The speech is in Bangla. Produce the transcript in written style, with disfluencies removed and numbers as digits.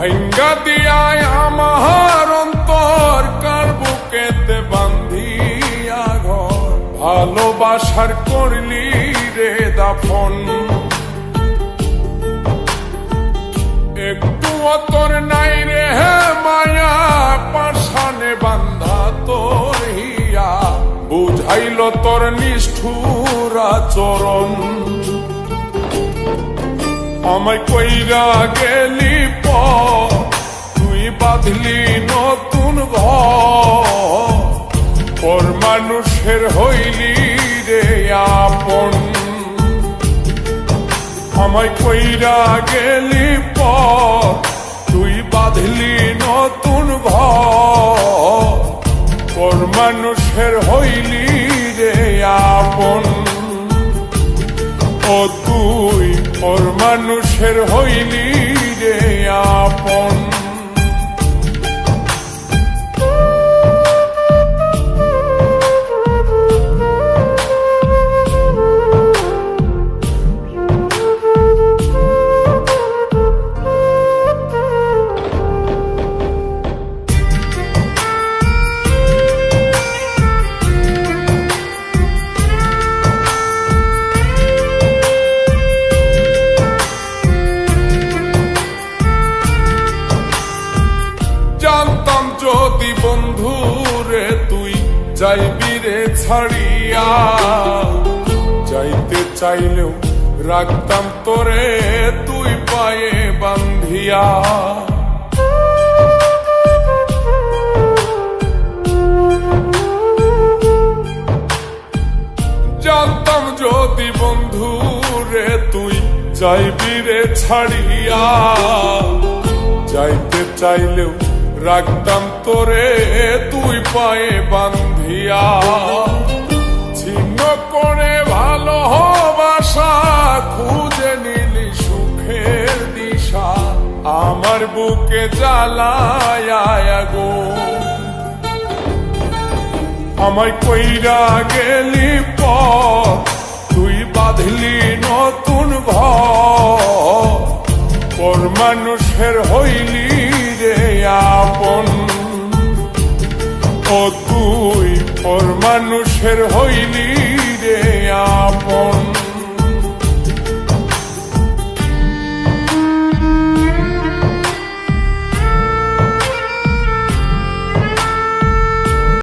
ভাঙ্গা দিয়ায় আমার অন্তর কার বুকেতে বান্ধিয়া ঘর ভালোবাসার করলি রে দাফন একটু তোর নাই রে মায়া পাশানে বান্ধা তোর হিয়া বুঝাইল তোর নিষ্ঠুর আচরণ আমায় কইরা গেলি তুই বাঁধলি নতুন ঘর পর মানুষের হইলি রে আপন আমায় কইরা গেলি তুই বাঁধলি নতুন ঘর পর মানুষের হইলি রে আপন ও তুই পর মানুষের হইলি রে আপন জানতাম যদি বন্ধু রে তুই যাইবি রে ছাড়িয়া যাইতে চাইলেও রাখতাম তোরে তুই পায়ে বান্ধিয়া জানতাম যদি বন্ধু রে তুই যাইবি রে ছাড়িয়া যাইতে চাইলেও রাখতাম তোরে তুই পায়ে বান্ধিয়া ছিন্ন করে ভালোবাসা খুঁজে নিলি সুখের দিশা আমার বুকে জ্বালায় গো আমায় কইরা গেলি তুই বাঁধলি নতুন ঘর পর মানুষের হইলি রে আপন ও তুই পর মানুষের হইলি